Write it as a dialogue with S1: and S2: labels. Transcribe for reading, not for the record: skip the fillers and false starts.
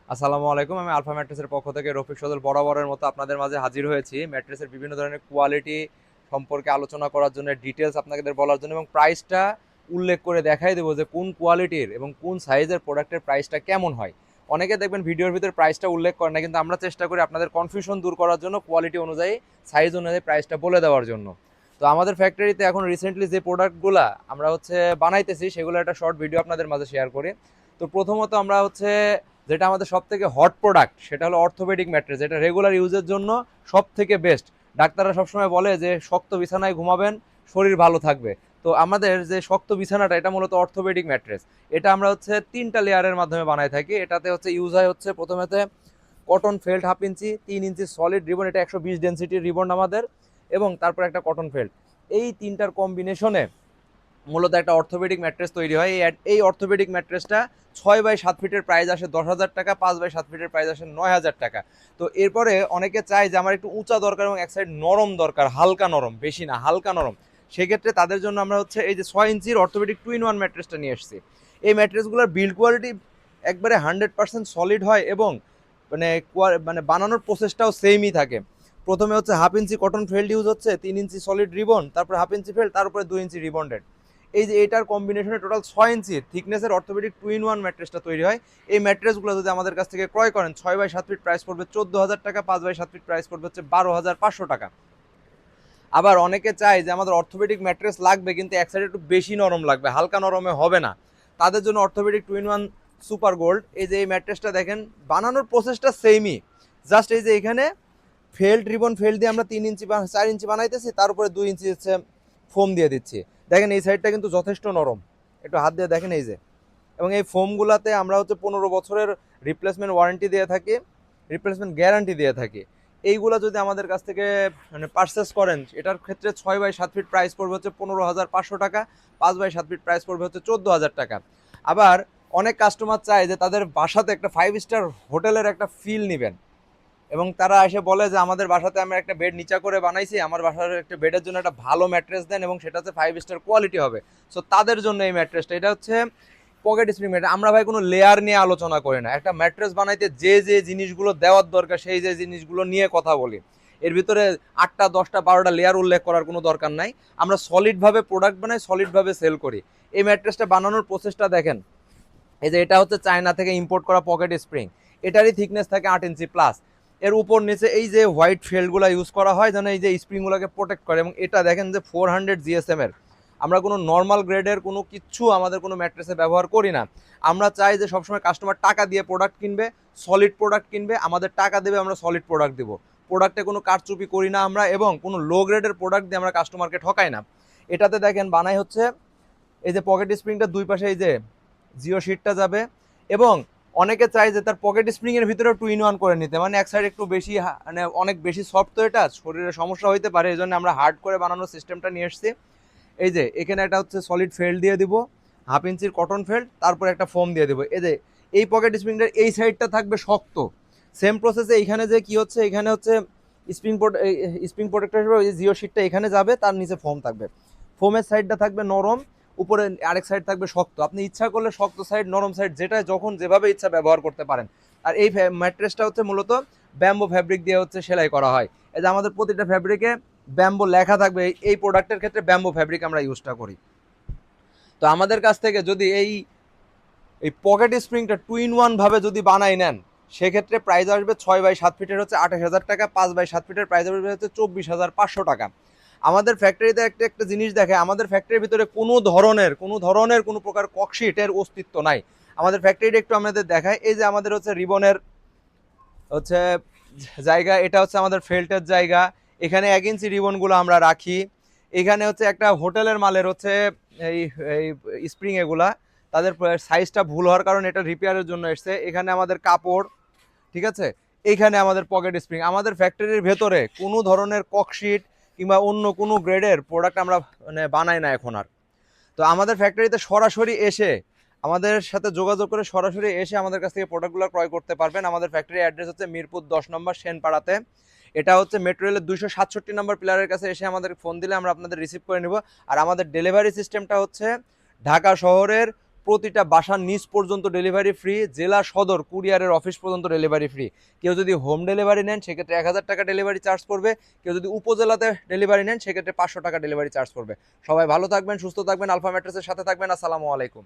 S1: আসসালামু আলাইকুম। আমি আলফা ম্যাট্রেসের পক্ষ থেকে রফিক সদল বরাবরের মতো আপনাদের মাঝে হাজির হয়েছি ম্যাট্রেসের বিভিন্ন ধরনের কোয়ালিটি সম্পর্কে আলোচনা করার জন্য, ডিটেলস আপনাদের বলার জন্য এবং প্রাইসটা উল্লেখ করে দেখাই দেবো যে কোন কোয়ালিটির এবং কোন সাইজের প্রোডাক্টের প্রাইসটা কেমন হয়। অনেকে দেখবেন ভিডিওর ভিতরে প্রাইসটা উল্লেখ করে না, কিন্তু আমরা চেষ্টা করি আপনাদের কনফিউশন দূর করার জন্য কোয়ালিটি অনুযায়ী, সাইজ অনুযায়ী প্রাইসটা বলে দেওয়ার জন্য। তো আমাদের ফ্যাক্টরিতে এখন রিসেন্টলি যে প্রোডাক্টগুলো আমরা বানাইতেছি সেগুলো একটা শর্ট ভিডিও আপনাদের মাঝে শেয়ার করি। তো প্রথমত আমরা যেটা আমাদের সব থেকে হট প্রোডাক্ট সেটা হলো অর্থোপেডিক ম্যাট্রেস, যেটা রেগুলার ইউজের জন্য সব থেকে বেস্ট। ডাক্তাররা সবসময় বলে যে শক্ত বিছানায় ঘুমাবেন, শরীর ভালো থাকবে। তো আমাদের যে শক্ত বিছানাটা, এটা মূলত অর্থোপেডিক ম্যাট্রেস। এটা আমরা তিনটা লেয়ারের মাধ্যমে বানাই থাকি। এটাতে ইউজ হয় প্রথমেতে কটন ফেল্ট 1/2 ইঞ্চি, 3 ইঞ্চি সলিড রিবন, এটা 120 ডেন্সিটির রিবন আমাদের, এবং তারপর একটা কটন ফেল্ট। এই তিনটার কম্বিনেশনে মূলত একটা অর্থোপেডিক ম্যাট্রেস তৈরি হয়। এই অর্থোপেডিক ম্যাট্রেসটা 6/7 ফিটের প্রাইস আসে 10,000 টাকা, 5/7 ফিটের প্রাইস আসে 9,000 টাকা। তো এরপরে অনেকে চায় যে আমার একটু উঁচা দরকার এবং এক সাইড নরম দরকার, হালকা নরম, বেশি না হালকা নরম। সেক্ষেত্রে তাদের জন্য আমরা এই যে 6 ইঞ্চির অর্থোপেডিক 2-in-1 ম্যাট্রেসটা নিয়ে এসেছি। এই ম্যাট্রেসগুলোর বিল্ড কোয়ালিটি একবারে 100% সলিড হয় এবং মানে মানে বানানোর প্রসেসটাও সেমই থাকে। প্রথমে 1/2 ইঞ্চি কটন ফেল্ড ইউজ হচ্ছে, 3 ইঞ্চি সলিড রিবন, তারপর 1/2 ইঞ্চি ফেল্ড, তার উপরে 2 ইঞ্চি রিবন্ডেড। এই যে এটার কম্বিনেশনে টোটাল 6 ইঞ্চির থিকনেসের অর্থোপেডিক 2-in-1 ম্যাট্রেসটা তৈরি হয়। এই ম্যাট্রেসগুলো যদি আমাদের কাছ থেকে ক্রয় করেন, 6/7 ফিট প্রাইস পড়বে 14,000 টাকা, 5/7 ফিট প্রাইস পড়বে 12,500 টাকা। আবার অনেকে চায় যে আমাদের অর্থোপেডিক ম্যাট্রেস লাগবে কিন্তু এক সাইড একটু বেশি নরম লাগবে, হালকা নরমে হবে না। তাদের জন্য অর্থোপেডিক 2-in-1 সুপার গোল্ড, এই যে এই ম্যাট্রেসটা দেখেন, বানানোর প্রসেসটা সেমই। জাস্ট এই যে এখানে ফেল্ড দিয়ে আমরা 3 ইঞ্চি বা 4 ইঞ্চি বানাইতেছি, তার উপরে 2 ইঞ্চি ফোম দিয়ে দিচ্ছি। দেখেন এই সাইডটা কিন্তু যথেষ্ট নরম, একটু হাত দিয়ে দেখেন এই যে। এবং এই ফোমগুলাতে আমরা 15 বছরের রিপ্লেসমেন্ট ওয়ারেন্টি দিয়ে থাকি, রিপ্লেসমেন্ট গ্যারান্টি দিয়ে থাকি। এইগুলা যদি আমাদের কাছ থেকে মানে পারচেস করেন, এটার ক্ষেত্রে 6/7 ফিট প্রাইস পড়বে 15,500 টাকা, 5/7 ফিট প্রাইস পড়বে 14,000 টাকা। আবার অনেক কাস্টমার চায় যে তাদের বাসাতে একটা 5 স্টার হোটেলের একটা ফিল নেবেন, এবং তারা এসে বলে যে আমাদের বাসাতে আমি একটা বেড নিচা করে বানাইছি, আমার বাসার একটা বেডের জন্য একটা ভালো ম্যাট্রেস দেন এবং সেটা 5 স্টার কোয়ালিটি হবে। সো তাদের জন্য এই ম্যাট্রেসটা, এটা পকেট স্প্রিং ম্যাট্রেস। আমরা ভাই কোনো লেয়ার নিয়ে আলোচনা করি না, একটা ম্যাট্রেস বানাইতে যে যে জিনিসগুলো দেওয়ার দরকার সেই যে জিনিসগুলো নিয়ে কথা বলি। এর ভিতরে 8টা 10টা 12টা লেয়ার উল্লেখ করার কোনো দরকার নাই। আমরা সলিডভাবে প্রোডাক্ট বানাই, সলিডভাবে সেল করি। এই ম্যাট্রেসটা বানানোর প্রসেসটা দেখেন। এই যে এটা চায়না থেকে ইম্পোর্ট করা পকেট স্প্রিং, এটারই থিকনেস থাকে 8 ইঞ্চি প্লাস। এর উপর নিচে এই যে হোয়াইট ফেল্ডগুলো ইউজ করা হয় যেন এই যে স্প্রিংগুলোকে প্রোটেক্ট করে, এবং এটা দেখেন যে 400 GSM এর। আমরা কোনো নর্মাল গ্রেডের কোনো কিচ্ছু আমাদের কোনো ম্যাট্রেসে ব্যবহার করি না। আমরা চাই যে সবসময় কাস্টমার টাকা দিয়ে প্রোডাক্ট কিনবে, সলিড প্রোডাক্ট কিনবে, আমাদের টাকা দেবে, আমরা সলিড প্রোডাক্ট দিব। প্রোডাক্টে কোনো কারচুপি করি না আমরা, এবং কোনো লো গ্রেডের প্রোডাক্ট দিয়ে আমরা কাস্টমারকে ঠকাই না। এটাতে দেখেন বানাই এই যে পকেট স্প্রিংটার দুই পাশে এই যে জিও শিটটা যাবে, এবং অনেকে চায় যে তার পকেট স্প্রিং এর ভিতরে 2-in-1 করে নিতে, মানে এক সাইড একটু বেশি মানে অনেক বেশি সফট, তো এটা শরীরে সমস্যা হইতে পারে, এই জন্য আমরা হার্ড করে বানানোর সিস্টেমটা নিয়ে এসেছি। এই যে এখানে একটা সলিড ফেল্ড দিয়ে দিব, 1/2 ইঞ্চির কটন ফেল্ড, তারপর একটা ফোম দিয়ে দিব। এই যে এই পকেট স্প্রিংটার এই সাইডটা থাকবে শক্ত। সেম প্রসেসে এখানে যে কি এখানে স্প্রিং স্প্রিং প্রোটেক্টর হিসেবে ওই যে জিও শিটটা এখানে যাবে, তার নিচে ফোম থাকবে। ফোমের সাইডটা থাকবে নরম, উপরে আরেক সাইড থাকবে শক্ত। আপনি ইচ্ছা করলে শক্ত সাইড, নরম সাইড, যেটা যখন যেভাবে ইচ্ছা ব্যবহার করতে পারেন। আর এই ম্যাট্রেসটা মূলত ব্যাম্বো ফ্যাব্রিক দিয়ে সেলাই করা হয়। এই যে আমাদের প্রতিটা ফ্যাব্রিকে ব্যাম্বো লেখা থাকবে, এই প্রোডাক্টের ক্ষেত্রে ব্যাম্বো ফ্যাব্রিক আমরা ইউজটা করি। তো আমাদের কাছ থেকে যদি এই এই পকেট স্প্রিংটা 2-in-1 ভাবে যদি বানাই নেন, সেক্ষেত্রে প্রাইস আসবে 6/7 ফিটের 28,000 টাকা, 5/7 ফিটের প্রাইস আসবে 24,500 টাকা। আমাদের ফ্যাক্টরিতে একটা একটা জিনিস দেখে, আমাদের ফ্যাক্টরির ভিতরে কোনো ধরনের কোনো প্রকার ককশিটের অস্তিত্ব নাই। আমাদের ফ্যাক্টরিটা একটু আমাদের দেখায়। এই যে আমাদের রিবনের হচ্ছে জায়গা, এটা আমাদের ফেল্টের জায়গা। এখানে 1 ইঞ্চি রিবনগুলো আমরা রাখি। এখানে একটা হোটেলের মালের এই এই স্প্রিং এগুলা তাদের সাইজটা ভুল হওয়ার কারণে এটা রিপেয়ারের জন্য এসছে। এখানে আমাদের কাপড়, ঠিক আছে। এইখানে আমাদের পকেট স্প্রিং। আমাদের ফ্যাক্টরির ভেতরে কোনো ধরনের ককশিট কিংবা অন্য কোনো গ্রেডের প্রোডাক্ট আমরা মানে বানাই না এখন আর। তো আমাদের ফ্যাক্টরিতে সরাসরি এসে, আমাদের সাথে যোগাযোগ করে সরাসরি এসে আমাদের কাছ থেকে প্রোডাক্টগুলো ক্রয় করতে পারবেন। আমাদের ফ্যাক্টরি অ্যাড্রেস মিরপুর 10 নম্বর সেনপাড়াতে। এটা মেট্রো রেলের 267 নম্বর পিলারের কাছে এসে আমাদের ফোন দিলে আমরা আপনাদের রিসিভ করে নিব। আর আমাদের ডেলিভারি সিস্টেমটা ঢাকা শহরের প্রতিটা বাসার নিচ পর্যন্ত ডেলিভারি ফ্রি, জেলা সদর কুরিয়ারের অফিস পর্যন্ত ডেলিভারি ফ্রি। কেউ যদি হোম ডেলিভারি নেন সেক্ষেত্রে 1000 টাকা ডেলিভারি চার্জ পড়বে, কেউ যদি উপজেলাতে ডেলিভারি নেন সেক্ষেত্রে 500 টাকা ডেলিভারি চার্জ পড়বে। সবাই ভালো থাকবেন, সুস্থ থাকবেন, আলফা ম্যাট্রেসের সাথে থাকবেন। আসসালামু আলাইকুম।